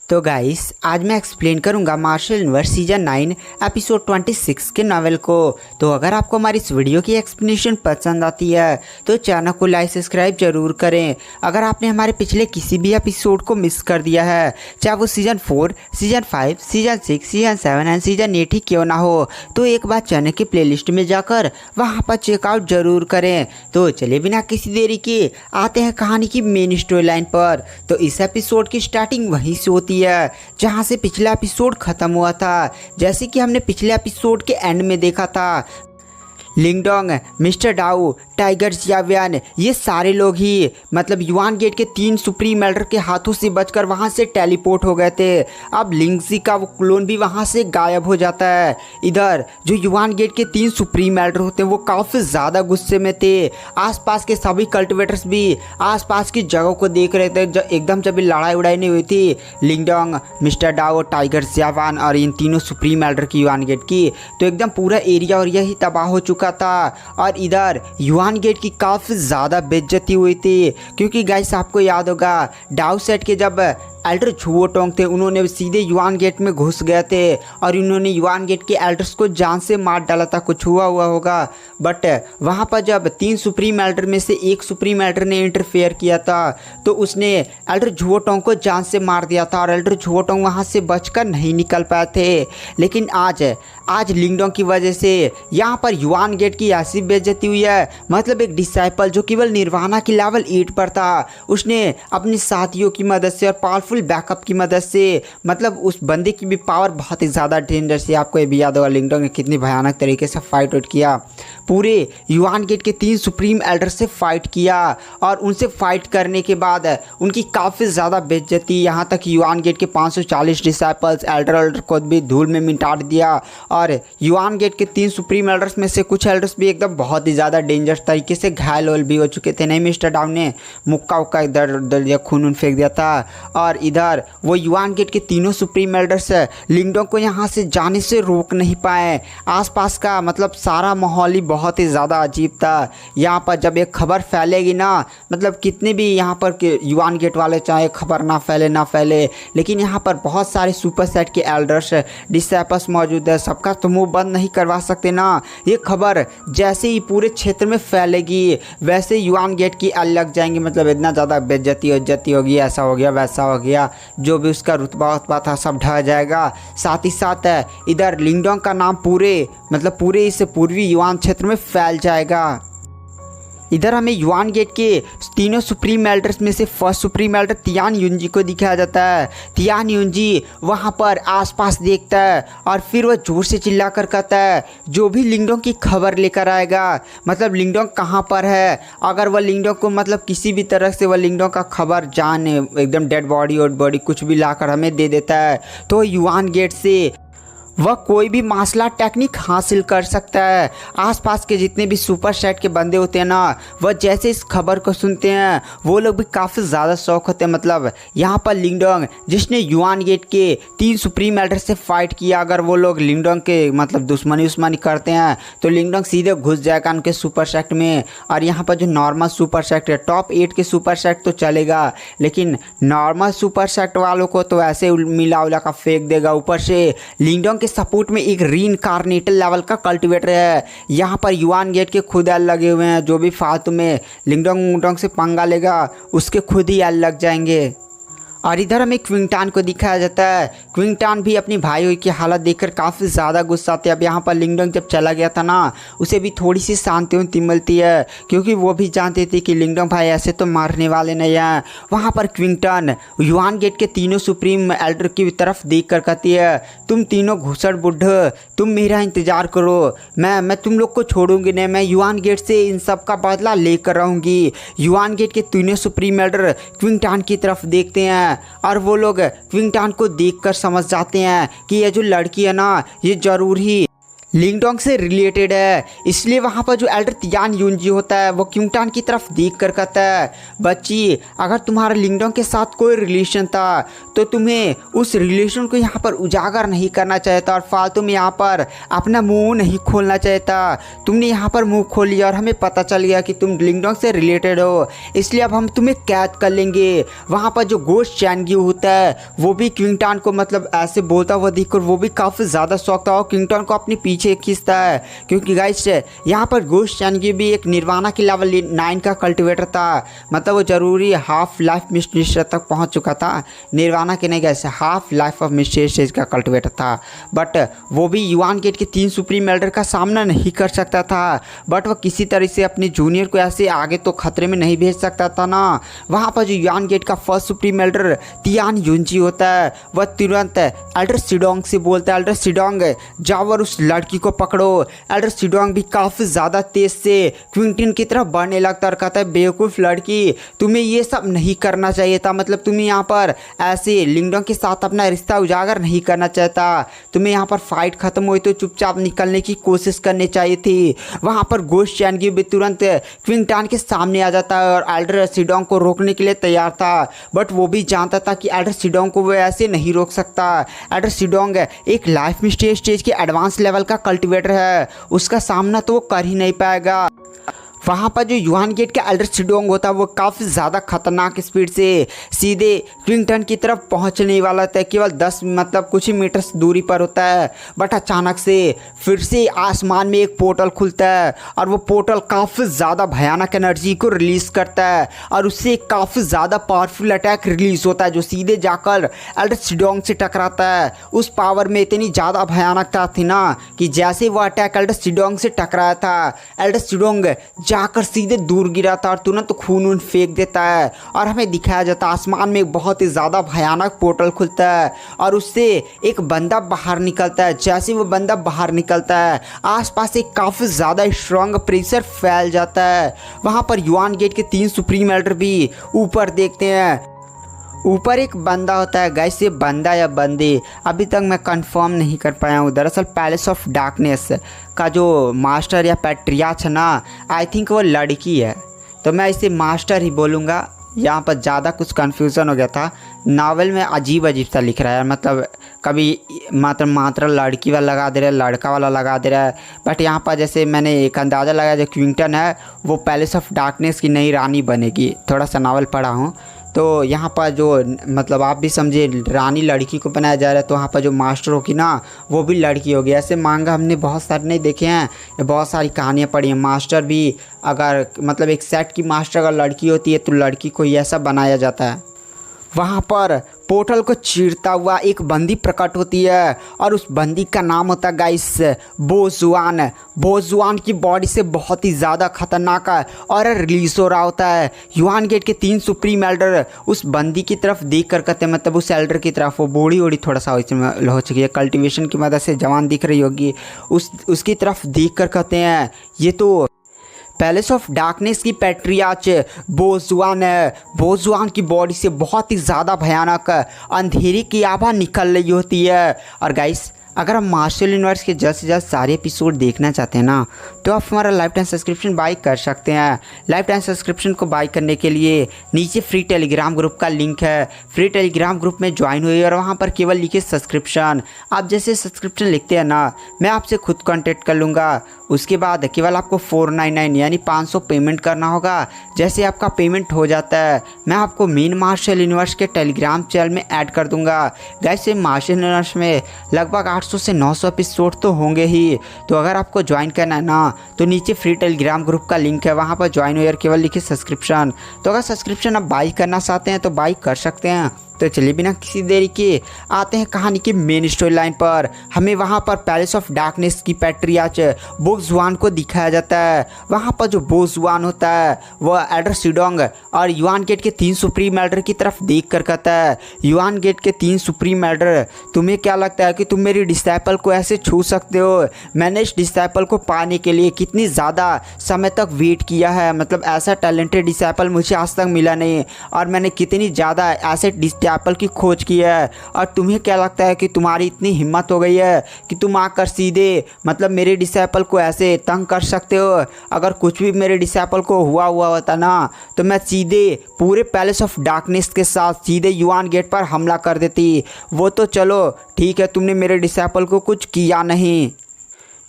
तो गाइस आज मैं एक्सप्लेन करूंगा मार्शल यूनिवर्स सीजन 9 एपिसोड 26 के नॉवेल को। तो अगर आपको हमारी इस वीडियो की एक्सप्लेनेशन पसंद आती है तो चैनल को लाइक सब्सक्राइब जरूर करें। अगर आपने हमारे पिछले किसी भी एपिसोड को मिस कर दिया है, चाहे वो season 4, season 5, season 6, season 7 and season 8 ही क्यों ना हो, तो एक बार चैनल की प्लेलिस्ट में जाकर वहाँ पर चेकआउट जरूर करें। तो चलिए बिना किसी देरी के आते हैं कहानी की मेन स्टोरी लाइन पर। तो इस एपिसोड की स्टार्टिंग वहीं से होती है जहां से पिछला एपिसोड खत्म हुआ था। जैसे कि हमने पिछले एपिसोड के एंड में देखा था, लिंगडोंग, मिस्टर डाउ, टाइगर जियावियन, ये सारे लोग ही मतलब युआन गेट के 3 सुप्रीम एल्डर के हाथों से बचकर वहां से टेलीपोर्ट हो गए थे। अब लिंगजी का वो क्लोन भी वहां से गायब हो जाता है। इधर जो युआन गेट के 3 सुप्रीम एल्डर होते हैं वो काफ़ी ज़्यादा गुस्से में थे। आसपास के सभी कल्टिवेटर्स भी आसपास की जगहों को देख रहे थे। एकदम जब लड़ाई उड़ाई नहीं हुई थी लिंगडोंग, मिस्टर डाउ, टाइगर जियावियन और इन तीनों सुप्रीम एल्डर की युआन गेट की, तो एकदम पूरा एरिया और यही तबाह हो चुका था। और इधर युआन गेट की काफ़ी ज़्यादा बेइज्जती हुई थी, क्योंकि गाइस आपको याद होगा डाउ सेट के जब एल्डर झुओटोंग थे उन्होंने सीधे युआन गेट में घुस गए थे और इन्होंने युआन गेट के एल्डर्स को जान से मार डाला था। कुछ हुआ होगा, बट वहाँ पर जब 3 सुप्रीम एल्डर में से एक सुप्रीम एल्डर ने इंटरफेयर किया था तो उसने एल्डर झुओटोंग को जान से मार दिया था और एल्डर झुओटोंग वहाँ से बचकर नहीं निकल पाए थे। लेकिन आज लिंगडोंग की वजह से यहाँ पर युआन गेट की ऐसी बेइज्जती हुई है। मतलब एक डिसाइपल जो केवल निर्वाणा की लेवल 8 पर था, उसने अपने साथियों की मदद से और पावरफुल बैकअप की मदद से, मतलब उस बंदे की भी पावर बहुत ही ज़्यादा डेंजरस है। आपको ये भी याद होगा लिंगडोंग ने कितनी भयानक तरीके से फाइट किया, पूरे युआन गेट के 3 सुप्रीम एल्डर से फाइट किया और उनसे फाइट करने के बाद उनकी काफ़ी ज़्यादा बेइज्जती, यहाँ तक युआन गेट के 540 डिसाइपल्स एल्डर को भी धूल में मिटा दिया। और युआन गेट के 3 सुप्रीम एल्डर्स में से कुछ एल्डर्स भी एकदम बहुत ही ज़्यादा डेंजरस तरीके से घायल भी हो चुके थे। नहीं, मिस्टर डाउ ने मुक्का उक्का इधर खून फेंक दिया था। और इधर वो युआन गेट के तीनों सुप्रीम एल्डर्स लिंगडोंग को यहाँ से जाने से रोक नहीं पाए। आसपास का मतलब सारा माहौल ही बहुत ही ज़्यादा अजीब था। यहाँ पर जब एक खबर फैलेगी ना, मतलब कितने भी यहाँ पर के युआन गेट वाले चाहे खबर ना फैले, लेकिन यहाँ पर बहुत सारे सुपर सेट के एल्डर्स डिसाइपल्स मौजूद है, सबका तो मुंह बंद नहीं करवा सकते ना। ये खबर जैसे ही पूरे क्षेत्र में फैलेगी वैसे युआन गेट की लग जाएंगी, मतलब इतना ज़्यादा बेइज्जती होगी, ऐसा हो गया वैसा हो गया, जो भी उसका रुतबा था सब ढह जाएगा। साथ ही साथ इधर लिंगडोंग का नाम पूरे इस पूर्वी युआन क्षेत्र में फैल जाएगा। इधर हमें युआन गेट के तीनों सुप्रीम एल्डर्स में से फर्स्ट सुप्रीम एल्डर तियान युनजी को दिखाया जाता है। तियान युनजी वहाँ पर आसपास देखता है और फिर वह जोर से चिल्ला कर कहता है जो भी लिंगडोंग की खबर लेकर आएगा, मतलब लिंगडोंग कहाँ पर है, अगर वह लिंगडोंग को मतलब किसी भी तरह से वह लिंगडोंग का खबर जान एकदम डेड बॉडी कुछ भी लाकर हमें दे देता है तो युआन गेट से वह कोई भी मार्शल आर्ट टेक्निक हासिल कर सकता है। आसपास के जितने भी सुपर सेट के बंदे होते हैं ना, वह जैसे इस खबर को सुनते हैं वो लोग भी काफ़ी ज़्यादा शौक होते हैं। मतलब यहाँ पर लिंगडोंग जिसने युआन गेट के 3 सुप्रीम एल्डर से फाइट किया, अगर वो लोग लिंगडोंग के मतलब दुश्मनी करते हैं तो लिंगडोंग सीधे घुस जाएगा उनके सुपर सेट में। और यहाँ पर जो नॉर्मल सुपर सेट है, टॉप 8 के सुपर सेट तो चलेगा, लेकिन नॉर्मल सुपर सेट वालों को तो ऐसे मिला उला का फेंक देगा। ऊपर से लिंगडोंग सपोर्ट में एक रीइंकार्नेटेड लेवल का कल्टिवेटर है। यहाँ पर युआन गेट के खुद एल लगे हुए हैं, जो भी फालतू में लिंगडोंग से पंगा लेगा उसके खुद ही एल लग जाएंगे। और इधर हमें क्विंगटान को दिखाया जाता है। क्विंगटान भी अपनी भाई की हालत देखकर काफ़ी ज़्यादा गुस्सा आती है। अब यहाँ पर लिंगडोंग जब चला गया था ना, उसे भी थोड़ी सी शांति मिलती है, क्योंकि वो भी जानती थी कि लिंगडोंग भाई ऐसे तो मारने वाले नहीं हैं। वहाँ पर क्विंगटान युआन गेट के तीनों सुप्रीम एल्डर की तरफ देख कर कहती है तुम तीनों घुसड़ बुढ़, तुम मेरा इंतज़ार करो, मैं तुम लोग को छोड़ूंगी नहीं, मैं युआन गेट से इन सब का बदला लेकर रहूँगी। युआन गेट के तीनों सुप्रीम एल्डर क्विंगटान की तरफ देखते हैं और वो लोग क्विंगटान को देखकर समझ जाते हैं कि ये जो लड़की है ना, ये ज़रूर ही लिंगडोंग से रिलेटेड है। इसलिए वहाँ पर जो एल्डर तियान युनजी होता है वो क्विंगटान की तरफ देख कर कहता है, बच्ची अगर तुम्हारा लिंगडोंग के साथ कोई रिलेशन था तो तुम्हें उस रिलेशन को यहाँ पर उजागर नहीं करना चाहिए था और फालतू में यहाँ पर अपना मुंह नहीं खोलना चाहिए था। तुमने यहाँ पर मुंह खोल लिया और हमें पता चल गया कि तुम लिंगडोंग से रिलेटेड हो, इसलिए अब हम तुम्हें कैद कर लेंगे। वहाँ पर जो गोश्त चैनग्यू होता है वो भी क्विंगटान को मतलब ऐसे बोलता हुआ देखकर वो भी काफ़ी ज़्यादा शौक था और क्विंगटान को अपने पीछे खींचता है, क्योंकि गाइस यहाँ पर गोश्त चैनग्यू भी एक निर्वाणा के लेवल 9 का कल्टिवेटर था। मतलब वो जरूरी हाफ लाइफ मिस्ट्री तक पहुँच चुका था। निर्वाणा के नहीं गए, half life of mystery stage का कल्टिवेटर था। बट वो भी युआन गेट के 3 सुप्रीम एल्डर का सामना नहीं कर सकता था। बट वह किसी तरह से अपने जूनियर को ऐसे आगे तो खतरे में नहीं भेज सकता था ना। वहाँ पर जो युआन गेट का फर्स्ट सुप्रीम एल्डर तियान युनजी होता है वह तुरंत एल्डर सिडोंग से बोलता है, एल्डर सिडोंग जाओ और उस लड़की को पकड़ो। एल्डर सिडोंग भी काफ़ी ज़्यादा तेज से क्विंगटिन की तरफ बढ़ने लगता और कहता है, बेवकूफ़ लड़की तुम्हें ये सब नहीं करना चाहिए था। मतलब तुम्हें यहाँ पर ऐसे लिंगडोंग के साथ अपना रिश्ता उजागर नहीं करना चाहता। तुम्हें यहाँ पर फाइट खत्म हुई तो चुपचाप निकलने की कोशिश करनी चाहिए थी। वहाँ पर गोश्त चैनग्यू भी तुरंत क्विंगटान के सामने आ जाता है और एल्डर सिडोंग को रोकने के लिए तैयार था। बट वो भी जानता था कि एल्डर सिडोंग को वो ऐसे नहीं रोक सकता। एल्डर सिडोंग एक लाइफ मिस्ट्री स्टेज के एडवांस लेवल का कल्टिवेटर है, उसका सामना तो वो कर ही नहीं पाएगा। वहाँ पर जो युआन गेट का एल्डर सिडोंग होता है वो काफ़ी ज़्यादा खतरनाक स्पीड से सीधे क्विंगटन की तरफ पहुँचने वाला था। केवल 10 मतलब कुछ ही मीटर्स दूरी पर होता है। बट अचानक से फिर से आसमान में एक पोर्टल खुलता है और वो पोर्टल काफ़ी ज़्यादा भयानक एनर्जी को रिलीज़ करता है और उससे काफ़ी ज़्यादा पावरफुल अटैक रिलीज़ होता है जो सीधे जाकर एल्डर सिडोंग से टकराता है। उस पावर में इतनी ज़्यादा भयानकता थी ना कि जैसे वो अटैक एल्डर सिडोंग से टकराया था, एल्डर सिडोंग जाकर सीधे दूर गिरा था और तुरंत खून फेंक देता है और हमें दिखाया जाता है आसमान में एक बहुत ही ज़्यादा भयानक पोर्टल खुलता है और उससे एक बंदा बाहर निकलता है। जैसे वो बंदा बाहर निकलता है आसपास एक काफ़ी ज़्यादा स्ट्रॉन्ग प्रेशर फैल जाता है। वहाँ पर युआन गेट के 3 सुप्रीम एल्डर भी ऊपर देखते हैं। ऊपर एक बंदा होता है। गाइस ये बंदा या बंदी अभी तक मैं कंफर्म नहीं कर पाया हूँ। दरअसल पैलेस ऑफ डार्कनेस का जो मास्टर या पैट्रियार्च है ना, आई थिंक वो लड़की है, तो मैं इसे मास्टर ही बोलूँगा। यहाँ पर ज़्यादा कुछ कन्फ्यूज़न हो गया था। नावल में अजीब अजीब सा लिख रहा है, मतलब कभी मात्र लड़की वाला लगा दे रहा है, लड़का वाला लगा दे रहा है। बट यहाँ पर जैसे मैंने एक अंदाज़ा लगाया जो क्विंगटन है वो पैलेस ऑफ डार्कनेस की नई रानी बनेगी। थोड़ा सा नावल पढ़ा हूँ तो यहाँ पर जो मतलब आप भी समझे रानी लड़की को बनाया जा रहा है, तो वहाँ पर जो मास्टर होगी ना वो भी लड़की होगी। ऐसे मांगा हमने बहुत सारे नहीं देखे हैं, बहुत सारी कहानियाँ पढ़ी हैं। मास्टर भी अगर मतलब एक सेट की मास्टर अगर लड़की होती है तो लड़की को ही ऐसा बनाया जाता है। वहाँ पर पोर्टल को चीरता हुआ एक बंदी प्रकट होती है और उस बंदी का नाम होता है गाइस बोजुआन। बोजुआन की बॉडी से बहुत ही ज़्यादा खतरनाक और रिलीज हो रहा होता है। युआन गेट के 3 सुप्रीम एल्डर उस बंदी की तरफ देख कर कहते हैं, मतलब उस एल्डर की तरफ, वो बूढ़ी ओढ़ी थोड़ा सा इसमें हो चुकी है, कल्टीवेशन की मदद से जवान दिख रही होगी, उसकी तरफ देख कर कहते हैं ये तो पैलेस ऑफ डार्कनेस की पैट्रियार्च बोजुआन है। बोजुआन की बॉडी से बहुत ही ज़्यादा भयानक अंधेरी की आभा निकल रही होती है। और गाइस अगर आप मार्शल यूनिवर्स के जल्द से जल्द सारे एपिसोड देखना चाहते हैं ना तो आप हमारा लाइफ टाइम सब्सक्रिप्शन बाई कर सकते हैं। लाइफ टाइम सब्सक्रिप्शन को बाई करने के लिए नीचे फ्री टेलीग्राम ग्रुप का लिंक है, फ्री टेलीग्राम ग्रुप में ज्वाइन हुई और वहाँ पर केवल लिखिए सब्सक्रिप्शन। आप जैसे सब्सक्रिप्शन लिखते हैं ना मैं आपसे खुद कॉन्टेक्ट कर लूँगा। उसके बाद केवल आपको 499 यानी 500 पेमेंट करना होगा। जैसे आपका पेमेंट हो जाता है मैं आपको मेन मार्शल यूनिवर्स के टेलीग्राम चैनल में ऐड कर दूंगा। गाइस मार्शल यूनिवर्स में लगभग 800 से 900 एपिसोड तो होंगे ही, तो अगर आपको ज्वाइन करना है ना तो नीचे फ्री टेलीग्राम ग्रुप का लिंक है, वहाँ पर ज्वाइन हो और केवल लिखिए सब्सक्रिप्शन। तो अगर सब्सक्रिप्शन आप बाई करना चाहते हैं तो बाई कर सकते हैं। तो चलिए बिना किसी देरी के आते हैं कहानी की मेन स्टोरी लाइन पर। हमें वहाँ पर पैलेस ऑफ डार्कनेस की पैट्रियार्च बोजुआन को दिखाया जाता है। वहाँ पर जो बोजुआन होता है वह एल्डर सिडोंग और युआन गेट के 3 सुप्रीम एल्डर की तरफ देख कर कहता है, युआन गेट के 3 सुप्रीम एल्डर तुम्हें क्या लगता है कि तुम मेरी डिसाइपल को ऐसे छू सकते हो? मैंने इस डिसाइपल को पाने के लिए कितनी ज़्यादा समय तक वेट किया है, मतलब ऐसा टैलेंटेड डिसाइपल मुझे आज तक मिला नहीं और मैंने कितनी ज़्यादा ऐसे एप्पल की खोज की है। और तुम्हें क्या लगता है कि तुम्हारी इतनी हिम्मत हो गई है कि तुम आकर सीधे मतलब मेरे डिसेबल को ऐसे तंग कर सकते हो? अगर कुछ भी मेरे डिसेबल को हुआ होता ना तो मैं सीधे पूरे पैलेस ऑफ डार्कनेस के साथ सीधे युआन गेट पर हमला कर देती। वो तो चलो ठीक है, तुमने मेरे डिसेबल को कुछ किया नहीं।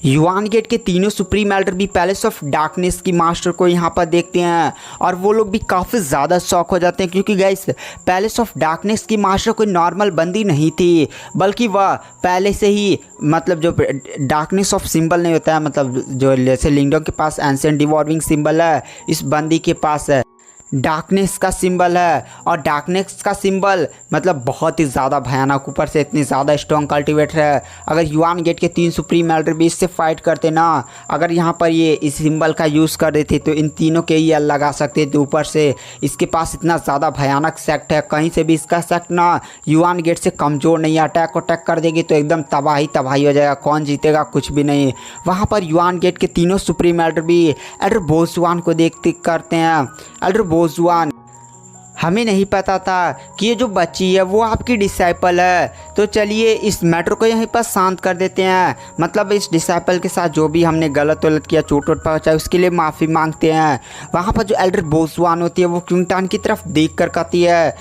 युआन गेट के तीनों सुप्रीम एल्डर भी पैलेस ऑफ डार्कनेस की मास्टर को यहाँ पर देखते हैं और वो लोग भी काफ़ी ज़्यादा शॉक हो जाते हैं, क्योंकि गाइस पैलेस ऑफ डार्कनेस की मास्टर कोई नॉर्मल बंदी नहीं थी, बल्कि वह पहले से ही मतलब जो डार्कनेस ऑफ सिंबल नहीं होता है, मतलब जो जैसे लिंगडोंग के पास एंशिएंट डिवॉल्विंग सिंबल है, इस बंदी के पास है डार्कनेस का सिंबल है। और डार्कनेस का सिंबल मतलब बहुत ही ज़्यादा भयानक, ऊपर से इतनी ज़्यादा स्ट्रॉन्ग कल्टिवेटर है। अगर युआन गेट के 3 सुप्रीम एल्डर भी इससे फाइट करते ना, अगर यहाँ पर ये इस सिंबल का यूज़ कर देते तो इन तीनों के ही लगा सकते थे। ऊपर से इसके पास इतना ज़्यादा भयानक सेक्ट है, कहीं से भी इसका सेक्ट ना युआन गेट से कमज़ोर नहीं, अटैक कर देगी तो एकदम तबाही हो जाएगा। कौन जीतेगा कुछ भी नहीं। वहाँ पर युआन गेट के तीनों सुप्रीम एल्डर भी एल्डर बोजुआन को देखते करते हैं। एल्डर बोजुआन, हमें नहीं पता था कि ये जो बच्ची है वो आपकी डिसाइपल है, तो चलिए इस मैटर को यहीं पर शांत कर देते हैं। मतलब इस डिसाइपल के साथ जो भी हमने गलत किया, चोट पहुंचाई, उसके लिए माफ़ी मांगते हैं। वहाँ पर जो एल्डर बोजुआन होती है वो क्विंगटन की तरफ देख कर कहती है,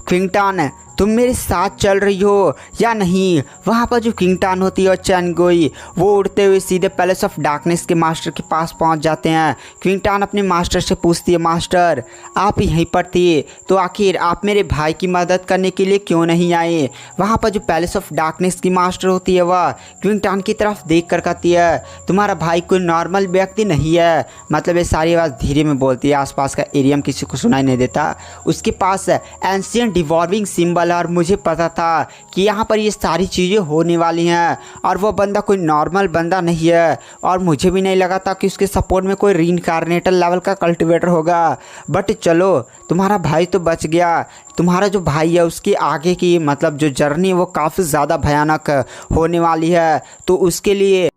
क्विंगटन तुम मेरे साथ चल रही हो या नहीं? वहाँ पर जो क्विंगटन होती है और चैनगुई वो उड़ते हुए सीधे पैलेस ऑफ डार्कनेस के मास्टर के पास पहुँच जाते हैं। क्विंगटन अपने मास्टर से पूछती है, मास्टर आप यहीं पर थे तो आखिर आप मेरे भाई की मदद करने के लिए क्यों नहीं आए? वहाँ पर जो पैलेस ऑफ डार्कनेस की मास्टर होती है वह क्विंगटन की तरफ देख कर कहती है, तुम्हारा भाई कोई नॉर्मल व्यक्ति नहीं है। मतलब ये सारी आवाज़ धीरे में बोलती है, आसपास का एरिया में किसी को सुनाई नहीं देता। उसके पास एंशिएंट डिवॉल्विंग सिंबल और मुझे पता था कि यहाँ पर ये सारी चीज़ें होने वाली हैं और वो बंदा कोई नॉर्मल बंदा नहीं है। और मुझे भी नहीं लगा था कि उसके सपोर्ट में कोई रीइंकार्नेटर लेवल का कल्टिवेटर होगा। बट चलो तुम्हारा भाई तो बच गया। तुम्हारा जो भाई है उसके आगे की मतलब जो जर्नी वो काफ़ी ज़्यादा भयानक होने वाली है, तो उसके लिए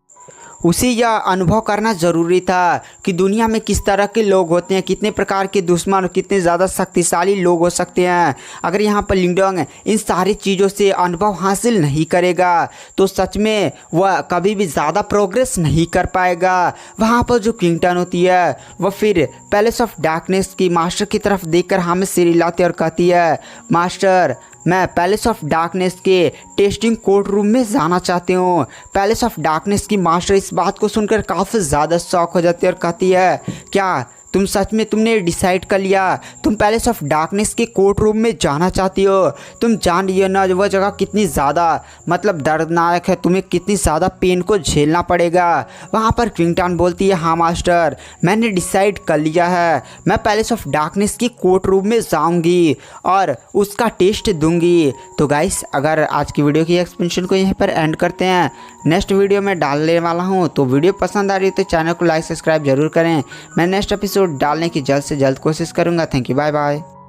उसे यह अनुभव करना ज़रूरी था कि दुनिया में किस तरह के लोग होते हैं, कितने प्रकार के दुश्मन और कितने ज़्यादा शक्तिशाली लोग हो सकते हैं। अगर यहाँ पर लिंगडोंग इन सारी चीज़ों से अनुभव हासिल नहीं करेगा तो सच में वह कभी भी ज़्यादा प्रोग्रेस नहीं कर पाएगा। वहाँ पर जो क्विंगटन होती है वह फिर पैलेस ऑफ डार्कनेस की मास्टर की तरफ देखकर हमें सिर हिलाती और कहती है, मास्टर मैं पैलेस ऑफ डार्कनेस के टेस्टिंग कोर्ट रूम में जाना चाहती हूँ। पैलेस ऑफ डार्कनेस की मास्टर इस बात को सुनकर काफ़ी ज़्यादा शॉक हो जाती है और कहती है, क्या तुम सच में तुमने डिसाइड कर लिया तुम पैलेस ऑफ डार्कनेस के कोर्ट रूम में जाना चाहती हो? तुम जान रही हो ना वह जगह कितनी ज़्यादा मतलब दर्दनाक है, तुम्हें कितनी ज़्यादा पेन को झेलना पड़ेगा। वहाँ पर क्विंगटन बोलती है, हाँ मास्टर मैंने डिसाइड कर लिया है, मैं पैलेस ऑफ डार्कनेस की कोर्ट रूम में जाऊँगी और उसका टेस्ट दूँगी। तो गाइस अगर आज की वीडियो की एक्सप्लेनेशन को यहीं पर एंड करते हैं, नेक्स्ट वीडियो में डालने वाला हूँ। तो वीडियो पसंद आ रही है तो चैनल को लाइक सब्सक्राइब जरूर करें। मैं नेक्स्ट एपिसोड डालने की जल्द से जल्द कोशिश करूँगा। Thank you, bye bye.